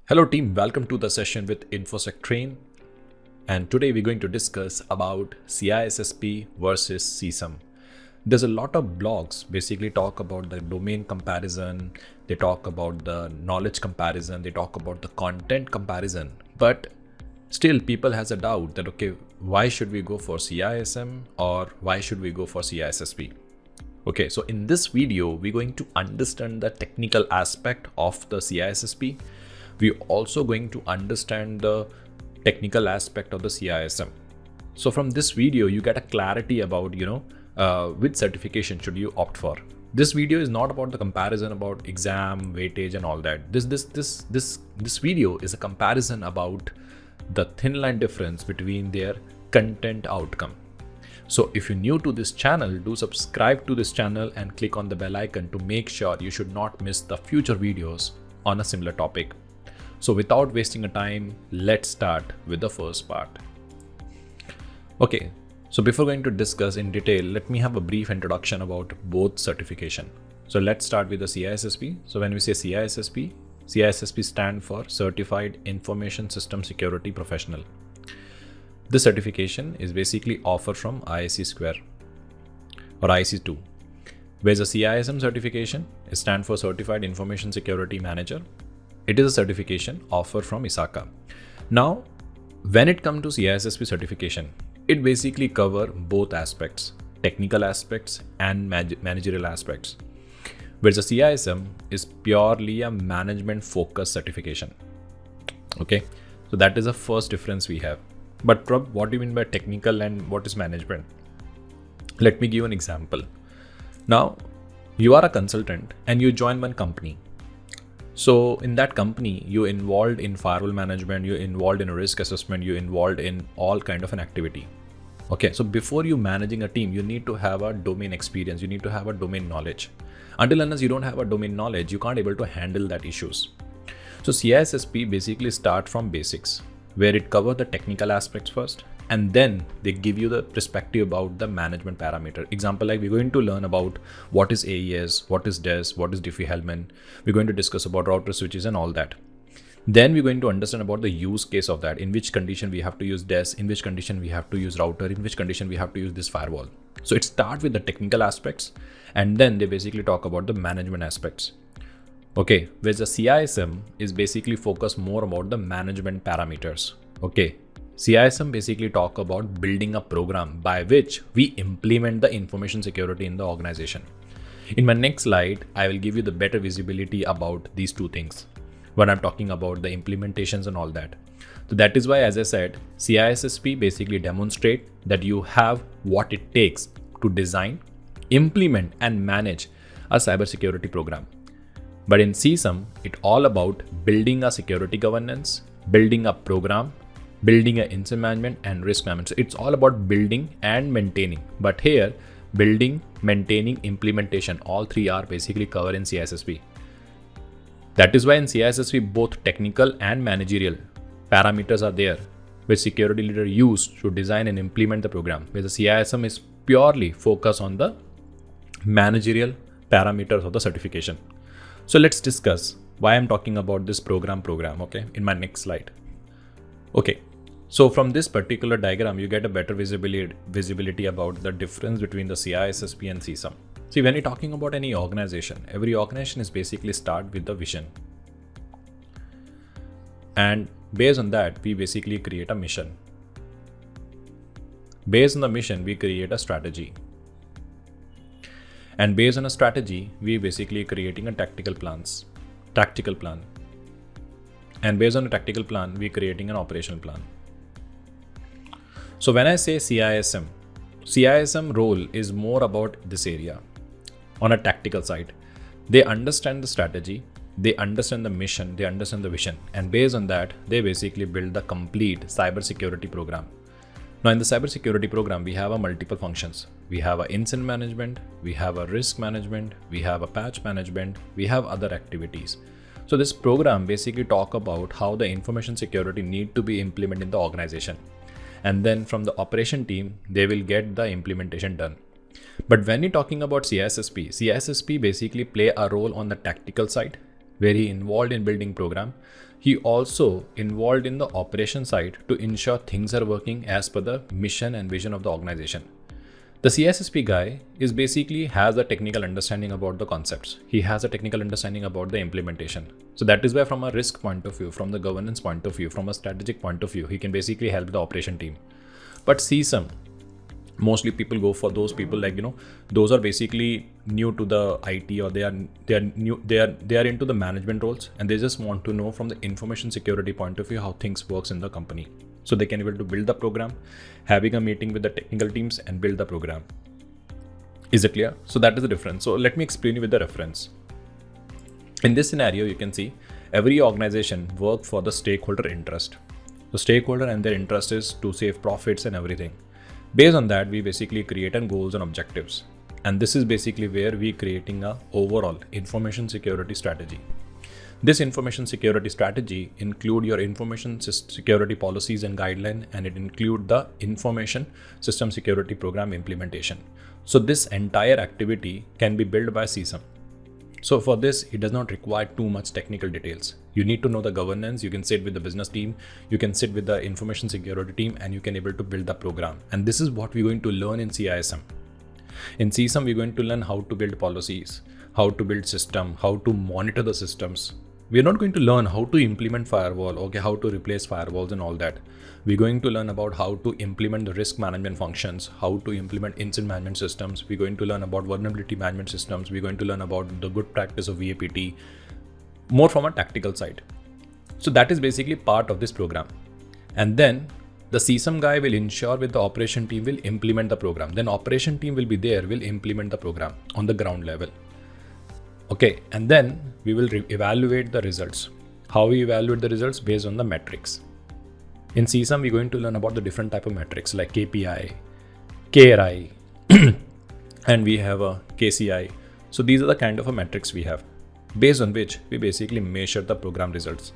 Hello team, welcome to the session with InfosecTrain, and today we're going to discuss about CISSP versus CISM. There's a lot of blogs basically talk about the domain comparison, they talk about the knowledge comparison, they talk about the content comparison, but still people has a doubt that okay, why should we go for CISM or why should we go for CISSP? Okay, so in this video, we're going to understand the technical aspect of the CISSP. We're also going to understand the technical aspect of the CISM. So from this video, you get a clarity about, which certification should you opt for. This video is not about the comparison about exam, weightage and all that. This video is a comparison about the thin line difference between their content outcome. So if you're new to this channel, do subscribe to this channel and click on the bell icon to make sure you should not miss the future videos on a similar topic. So without wasting a time, let's start with the first part. Okay, so before going to discuss in detail, let me have a brief introduction about both certification. So let's start with the CISSP. So when we say CISSP, CISSP stand for Certified Information System Security Professional. This certification is basically offered from IIC Square or IIC2. Whereas the CISM certification stands for Certified Information Security Manager. It is a certification offered from ISACA. Now, when it comes to CISSP certification, it basically covers both aspects, technical aspects and managerial aspects. Whereas the CISM is purely a management focused certification. Okay, so that is the first difference we have. But what do you mean by technical and what is management? Let me give you an example. Now, you are a consultant and you join one company. So in that company, you're involved in firewall management, you're involved in risk assessment, you're involved in all kind of an activity. Okay, so before you managing a team, you need to have a domain experience, you need to have a domain knowledge. Until unless you don't have a domain knowledge, you can't able to handle that issues. So CISSP basically start from basics, where it covers the technical aspects first, and then they give you the perspective about the management parameter. Example, like we're going to learn about what is AES, what is DES, what is Diffie-Hellman. We're going to discuss about router switches and all that. Then we're going to understand about the use case of that, in which condition we have to use DES, in which condition we have to use router, in which condition we have to use this firewall. So it starts with the technical aspects, and then they basically talk about the management aspects. Okay, whereas the CISM is basically focused more about the management parameters. Okay, CISM basically talk about building a program by which we implement the information security in the organization. In my next slide, I will give you the better visibility about these two things when I'm talking about the implementations and all that. So that is why, as I said, CISSP basically demonstrate that you have what it takes to design, implement and manage a cybersecurity program. But in CISM, it's all about building a security governance, building a program, building an incident management and risk management. So it's all about building and maintaining. But here, building, maintaining, implementation, all three are basically covered in CISSP. That is why in CISSP, both technical and managerial parameters are there, which security leader use to design and implement the program. Whereas the CISM is purely focused on the managerial parameters of the certification. So let's discuss why I'm talking about this program, okay, in my next slide. Okay, so from this particular diagram, you get a better visibility about the difference between the CISSP and CISM. See, when you're talking about any organization, every organization is basically start with the vision. And based on that, we basically create a mission. Based on the mission, we create a strategy. And based on a strategy, we basically creating a tactical plan. And based on a tactical plan, we creating an operational plan. So when I say CISM role is more about this area. On a tactical side, they understand the strategy, they understand the mission, they understand the vision. And based on that, they basically build the complete cybersecurity program. Now in the cybersecurity program, we have a multiple functions. We have an incident management, we have a risk management, we have a patch management, we have other activities. So this program basically talk about how the information security need to be implemented in the organization. And then from the operation team, they will get the implementation done. But when you're talking about CISSP basically play a role on the tactical side where he involved in building program, he also involved in the operation side to ensure things are working as per the mission and vision of the organization. The CISSP guy is basically has a technical understanding about the concepts. He has a technical understanding about the implementation. So that is why from a risk point of view, from the governance point of view, from a strategic point of view, he can basically help the operation team. But CISM, mostly people go for those people like, those are basically new to the IT, or they are into the management roles, and they just want to know from the information security point of view how things works in the company. So they can able to build the program, having a meeting with the technical teams and build the program. Is it clear? So that is the difference. So let me explain you with the reference. In this scenario, you can see every organization work for the stakeholder interest. The stakeholder and their interest is to save profits and everything. Based on that, we basically create goals and objectives. And this is basically where we creating a overall information security strategy. This information security strategy include your information security policies and guideline, and it include the information system security program implementation. So this entire activity can be built by CISM. So for this, it does not require too much technical details. You need to know the governance. You can sit with the business team, you can sit with the information security team, and you can able to build the program. And this is what we're going to learn in CISM. In CISM, we're going to learn how to build policies, how to build system, how to monitor the systems. We're not going to learn how to implement firewall, okay, how to replace firewalls and all that. We're going to learn about how to implement the risk management functions, how to implement incident management systems. We're going to learn about vulnerability management systems. We're going to learn about the good practice of VAPT, more from a tactical side. So that is basically part of this program. And then the CISM guy will ensure with the operation team will implement the program. Then operation team will be there, will implement the program on the ground level. Okay, and then we will evaluate the results. How we evaluate the results? Based on the metrics. In CISM, we're going to learn about the different type of metrics like KPI, KRI, and we have a KCI. So these are the kind of metrics we have, based on which we basically measure the program results.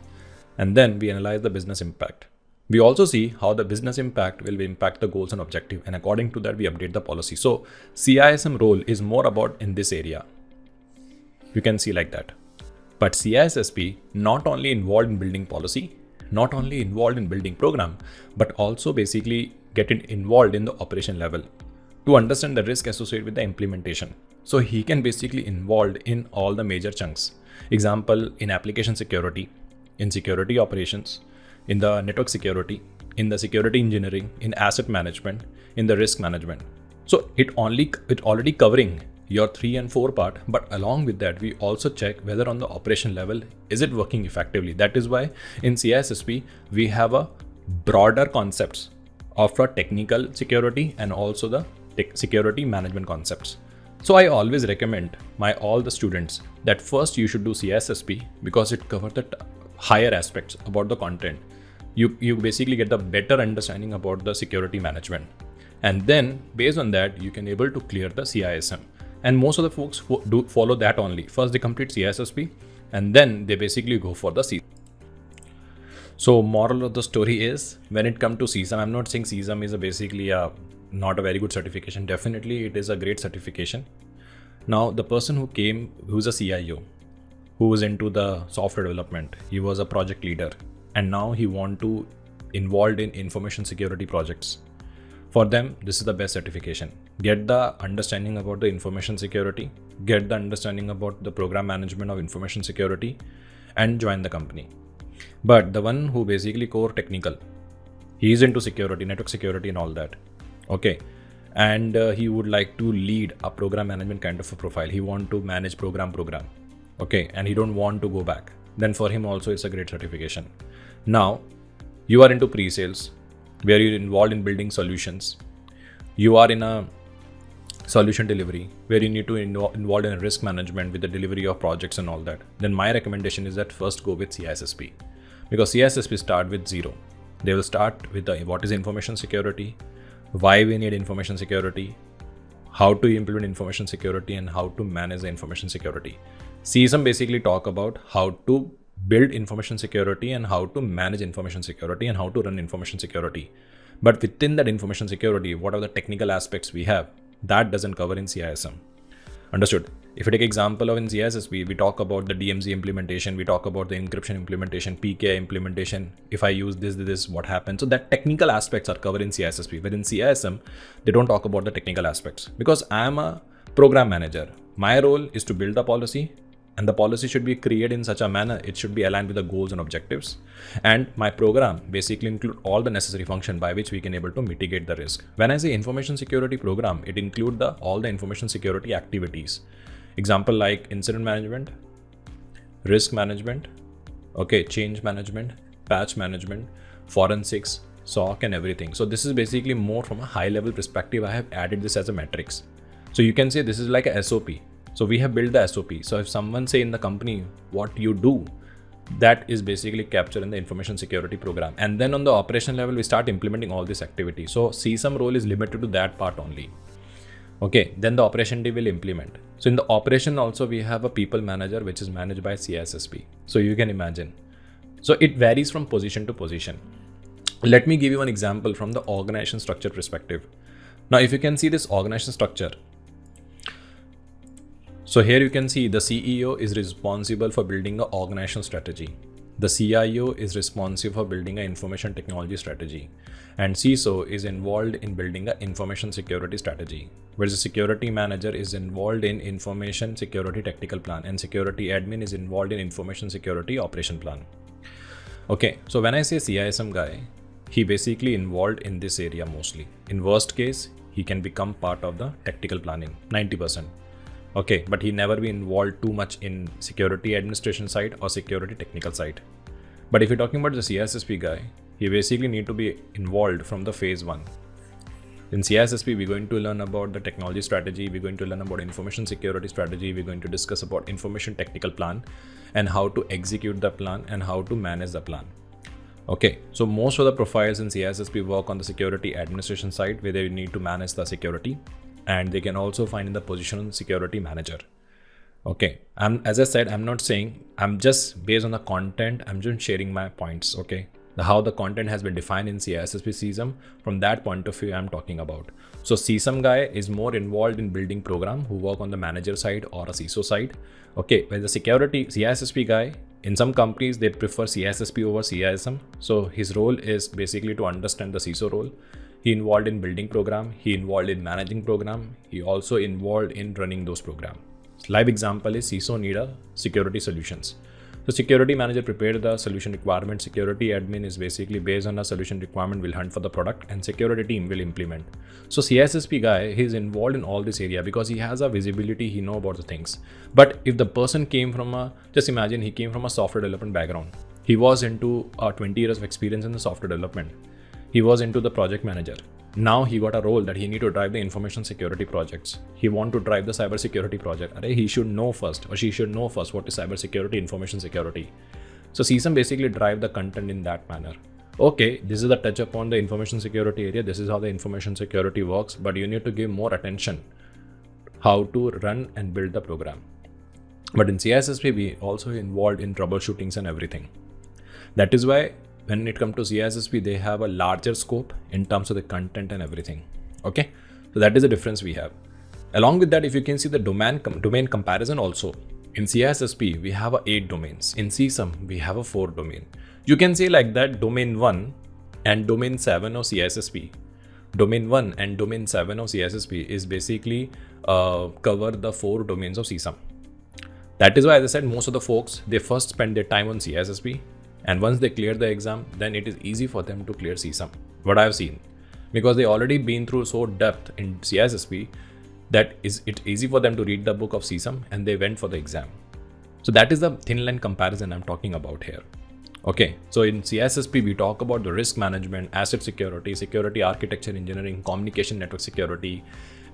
And then we analyze the business impact. We also see how the business impact will impact the goals and objective. And according to that, we update the policy. So CISM role is more about in this area. You can see like that. But CISSP not only involved in building policy, not only involved in building program, but also basically getting involved in the operation level to understand the risk associated with the implementation. So he can basically involved in all the major chunks. Example, in application security, in security operations, in the network security, in the security engineering, in asset management, in the risk management. So it already covering your 3 and 4 part, but along with that, we also check whether on the operation level, is it working effectively? That is why in CISSP, we have a broader concepts of the technical security and also the security management concepts. So I always recommend all the students that first you should do CISSP because it covers the higher aspects about the content. You basically get the better understanding about the security management. And then based on that, you can able to clear the CISM. And most of the folks do follow that only. First they complete CISSP and then they basically go for the CISM. So moral of the story is, when it comes to CISM, I'm not saying CISM is basically not a very good certification. Definitely it is a great certification. Now the person who's a CIO, who was into the software development, he was a project leader, and now he want to involved in information security projects. For them, this is the best certification. Get the understanding about the information security, get the understanding about the program management of information security, and join the company. But the one who basically core technical, he is into security, network security and all that. Okay. And he would like to lead a program management kind of a profile. He want to manage program. Okay. And he don't want to go back. Then for him also it's a great certification. Now, you are into pre-sales, where you're involved in building solutions. You are in a solution delivery, where you need to involved in risk management with the delivery of projects and all that. Then my recommendation is that first go with CISSP, because CISSP start with zero. They will start with what is information security, why we need information security, how to implement information security, and how to manage the information security. CISM basically talk about how to build information security and how to manage information security and how to run information security. But within that information security, what are the technical aspects we have? That doesn't cover in CISM. Understood? If you take example of in CISSP, we talk about the DMZ implementation, we talk about the encryption implementation, PKI implementation. If I use this, what happens? So that technical aspects are covered in CISSP. But in CISM, they don't talk about the technical aspects because I am a program manager. My role is to build the policy, and the policy should be created in such a manner it should be aligned with the goals and objectives. And my program basically include all the necessary function by which we can able to mitigate the risk. When I say information security program, it include all the information security activities. Example like incident management, risk management, okay, change management, patch management, forensics, SOC and everything. So this is basically more from a high level perspective. I have added this as a matrix. So you can say this is like a SOP. So we have built the SOP. So if someone say in the company what you do, that is basically captured in the information security program. And then on the operation level, we start implementing all this activity. So CISM role is limited to that part only. Okay, then the operation team will implement. So in the operation also, we have a people manager, which is managed by CISSP. So you can imagine. So it varies from position to position. Let me give you an example from the organization structure perspective. Now, if you can see this organization structure, so here you can see the CEO is responsible for building an organizational strategy. The CIO is responsible for building an information technology strategy. And CISO is involved in building an information security strategy. Whereas the security manager is involved in information security tactical plan, and security admin is involved in information security operation plan. Okay, so when I say CISM guy, he basically involved in this area mostly. In worst case, he can become part of the tactical planning, 90%. Okay, but he never be involved too much in security administration side or security technical side. But if you're talking about the CISSP guy, he basically need to be involved from the phase 1. In CISSP, we're going to learn about the technology strategy, we're going to learn about information security strategy, we're going to discuss about information technical plan and how to execute the plan and how to manage the plan. Okay, so most of the profiles in CISSP work on the security administration side where they need to manage the security, and they can also find in the position security manager. Okay, as I said, I'm not saying, I'm just based on the content, I'm just sharing my points. Okay, how the content has been defined in CISSP CISM, from that point of view I'm talking about. So CISM guy is more involved in building program who work on the manager side or a CISO side. Okay, while the security CISSP guy, in some companies they prefer CISSP over CISM. So his role is basically to understand the CISO role. He involved in building program, he involved in managing program, he also involved in running those programs. Live example is CISO need a security solutions. So security manager prepared the solution requirement, security admin is basically based on a solution requirement will hunt for the product, and security team will implement. So CISSP guy, he's involved in all this area because he has a visibility, he know about the things. But if the person came from just imagine he came from a software development background. He was into 20 years of experience in the software development. He was into the project manager. Now he got a role that he need to drive the information security projects. He want to drive the cybersecurity project. He should know first, or she should know first what is cybersecurity, information security. So CISM basically drive the content in that manner. Okay, this is the touch upon the information security area. This is how the information security works, but you need to give more attention how to run and build the program. But in CISSP, we also involved in troubleshootings and everything. That is why when it comes to CISSP, they have a larger scope in terms of the content and everything. Okay, so that is the difference we have. Along with that, if you can see the domain comparison also, in CISSP, we have 8 domains. In CISM, we have 4 domain. You can say like that domain 1 and domain 7 of CISSP. Domain 1 and domain 7 of CISSP is basically cover the 4 domains of CISM. That is why, as I said, most of the folks, they first spend their time on CISSP. And once they clear the exam, then it is easy for them to clear CISM. What I've seen, because they already been through so depth in CISSP that it's easy for them to read the book of CISM and they went for the exam. So that is the thin line comparison I'm talking about here. Okay, so in CISSP, we talk about the risk management, asset security, security architecture engineering, communication network security,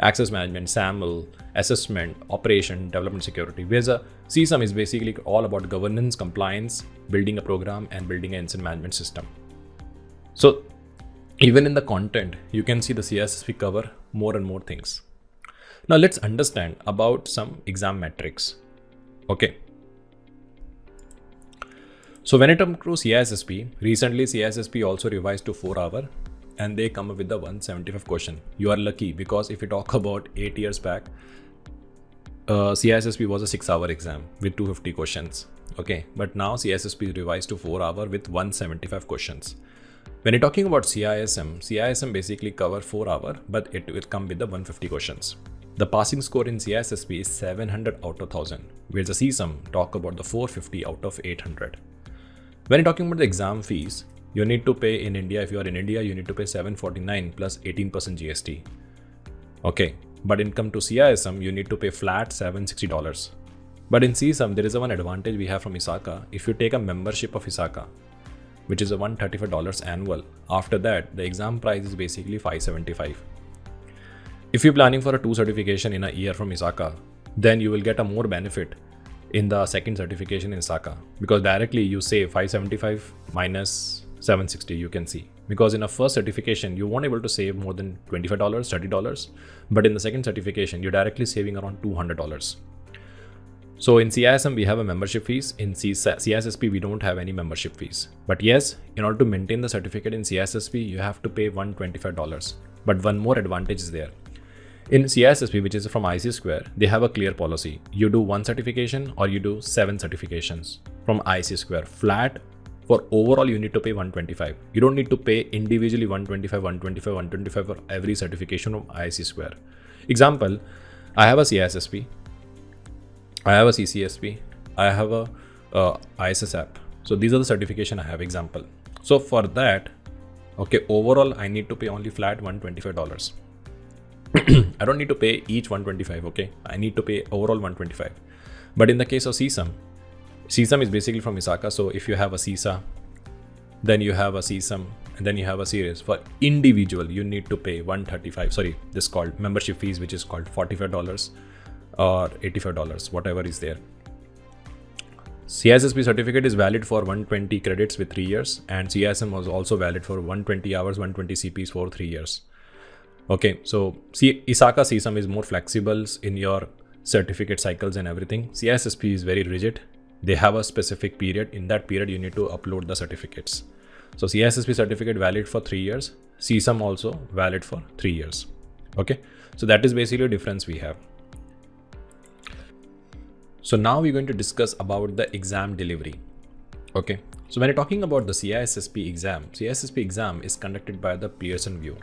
access management, SAML, assessment, operation, development security. Whereas a CISM is basically all about governance, compliance, building a program and building an incident management system. So even in the content, you can see the CISSP cover more and more things. Now let's understand about some exam metrics. Okay. So when it comes to CISSP, recently CISSP also revised to 4 hours. And they come up with the 175 question. You are lucky because if you talk about 8 years back, CISSP was a 6-hour exam with 250 questions. Okay, but now CISSP is revised to 4-hour with 175 questions. When you're talking about CISM basically cover 4-hour, but it will come with the 150 questions. The passing score in CISSP is 700 out of 1000, whereas the CISM talk about the 450 out of 800. When you're talking about the exam fees, you need to pay in India. If you are in India, you need to pay 749 plus 18% GST. Okay, but in come to CISM, you need to pay flat $760. But in CISM, there is one advantage we have from ISACA. If you take a membership of ISACA, which is a $135 annual, after that, the exam price is basically $575. If you're planning for a 2 certification in a year from ISACA, then you will get a more benefit in the second certification in ISACA, because directly you save 575 minus 760, you can see. Because in a first certification, you won't able to save more than $25, $30. But in the second certification, you're directly saving around $200. So in CISM, we have a membership fees. In CISSP, we don't have any membership fees. But yes, in order to maintain the certificate in CISSP, you have to pay $125. But one more advantage is there. In CISSP, which is from IC2, they have a clear policy. You do 1 certification or you do 7 certifications from IC2. Flat for overall, you need to pay 125. You don't need to pay individually 125, 125, 125 for every certification of IC2. Example, I have a CISSP, I have a CCSP, I have a ISSAP. So these are the certification I have, example. So for that, okay, overall, I need to pay only flat $125. I don't need to pay each 125, okay? I need to pay overall 125. But in the case of CISM is basically from ISACA. So if you have a CISA, then you have a CISM, and then you have a series. For individual, you need to pay 135. Sorry, this is called membership fees, which is called $45 or $85, whatever is there. CISSP certificate is valid for 120 credits with 3 years, and CISM was also valid for 120 hours, 120 CPs for 3 years. Okay, so ISACA CISM is more flexible in your certificate cycles and everything. CISSP is very rigid. They have a specific period. In that period, you need to upload the certificates. So CISSP certificate valid for 3 years. CISM also valid for 3 years. Okay, so that is basically a difference we have. So now we're going to discuss about the exam delivery. Okay, so when you're talking about the CISSP exam is conducted by the Pearson VUE.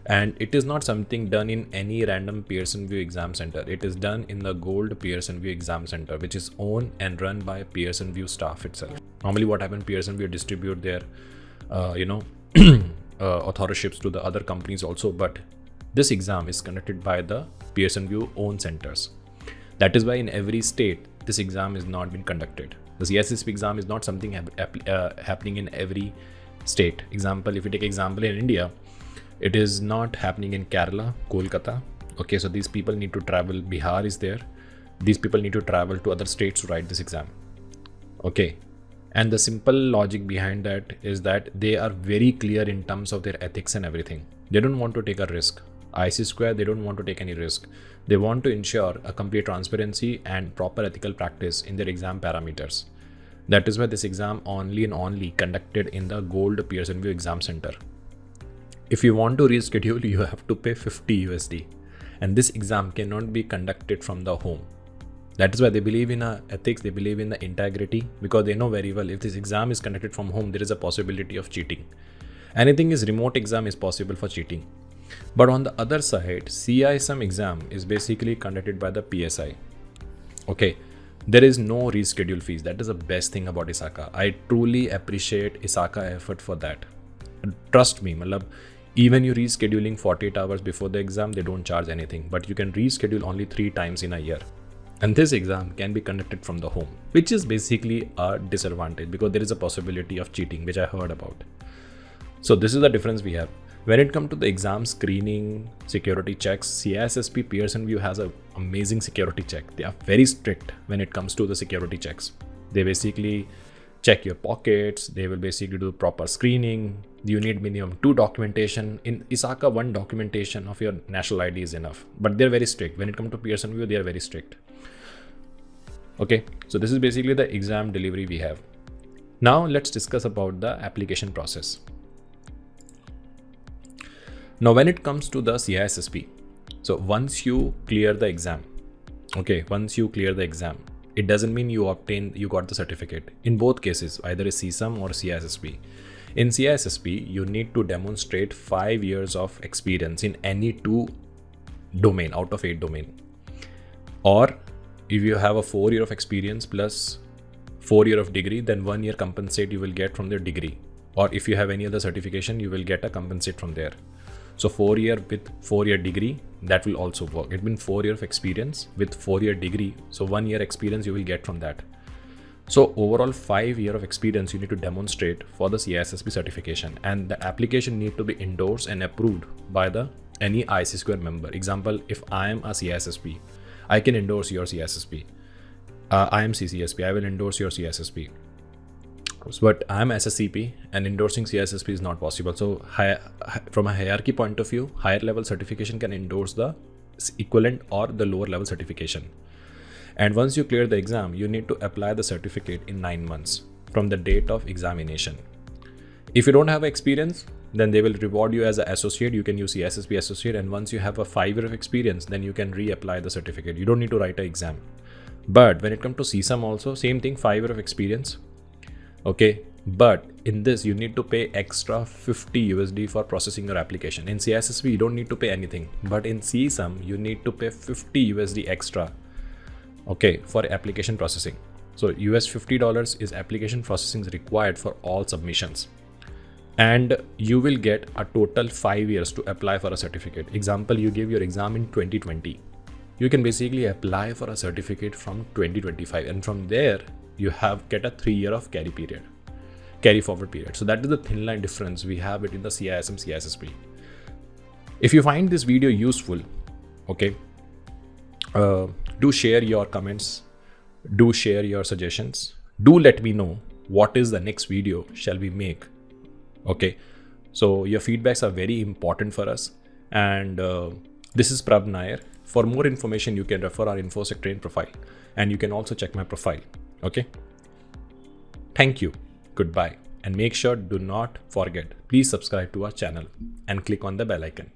And it is not something done in any random Pearson VUE exam center. It is done in the Gold Pearson VUE exam center, which is owned and run by Pearson VUE staff itself. Normally what happens, Pearson VUE distribute their, authorships to the other companies also. But this exam is conducted by the Pearson VUE own centers. That is why in every state, this exam is not been conducted. The CISSP exam is not something happening in every state. Example, if you take example in India, it is not happening in Kerala, Kolkata. Okay, so these people need to travel. Bihar is there. These people need to travel to other states to write this exam. Okay, and the simple logic behind that is that they are very clear in terms of their ethics and everything. They don't want to take a risk. IC2, they don't want to take any risk. They want to ensure a complete transparency and proper ethical practice in their exam parameters. That is why this exam only conducted in the Gold Pearson VUE exam center. If you want to reschedule, you have to pay 50 USD. And this exam cannot be conducted from the home. That is why they believe in ethics, they believe in the integrity, because they know very well if this exam is conducted from home, there is a possibility of cheating. Anything is remote exam is possible for cheating. But on the other side, CISM exam is basically conducted by the PSI. Okay, there is no reschedule fees. That is the best thing about ISACA. I truly appreciate ISACA effort for that. Trust me, even you rescheduling 48 hours before the exam, they don't charge anything. But you can reschedule only 3 times in a year. And this exam can be conducted from the home, which is basically a disadvantage because there is a possibility of cheating, which I heard about. So this is the difference we have. When it comes to the exam screening, security checks, CISSP Pearson VUE has an amazing security check. They are very strict when it comes to the security checks. They basically check your pockets. They will basically do proper screening. You need minimum 2 documentation. In ISACA, 1 documentation of your national ID is enough. But they're very strict. When it comes to Pearson VUE, they are very strict. Okay, so this is basically the exam delivery we have. Now let's discuss about the application process. Now when it comes to the CISSP, so once you clear the exam, Okay, once you clear the exam, it doesn't mean you got the certificate. In both cases, either a CISM or CISSP. In CISSP, you need to demonstrate 5 years of experience in any 2 domain out of 8 domain. Or if you have a 4 year of experience plus 4 year of degree, then 1 year compensate you will get from the degree. Or if you have any other certification, you will get a compensate from there. So 4 year with 4 year degree, that will also work. It means 4 year of experience with 4 year degree. So 1 year experience you will get from that. So overall 5 year of experience you need to demonstrate for the CISSP certification, and the application need to be endorsed and approved by any IC square member. Example, if I am a CISSP, I can endorse your CISSP. I am CCSP, I will endorse your CISSP. But I'm SSCP and endorsing CISSP is not possible. So from a hierarchy point of view, higher level certification can endorse the equivalent or the lower level certification. And once you clear the exam, you need to apply the certificate in 9 months from the date of examination. If you don't have experience, then they will reward you as an associate. You can use CISSP associate, and once you have a 5 year of experience, then you can reapply the certificate. You don't need to write an exam. But when it comes to CISM also, same thing, 5 year of experience. Okay, but in this you need to pay extra 50 USD for processing your application. In CISSP you don't need to pay anything, but in CISM you need to pay 50 USD extra, okay, for application processing. So US $50 is application processing required for all submissions, and you will get a total 5 years to apply for a certificate. Example, you give your exam in 2020, you can basically apply for a certificate from 2025, and from there you get a 3 year of carry forward period. So that is the thin line difference we have between the CISM, CISSP. If you find this video useful, okay, do share your comments, do share your suggestions, do let me know what is the next video shall we make. Okay, so your feedbacks are very important for us. And this is Prab Nair. For more information, you can refer our InfosecTrain profile, and you can also check my profile. Okay. Thank you. Goodbye. And make sure, do not forget, please subscribe to our channel and click on the bell icon.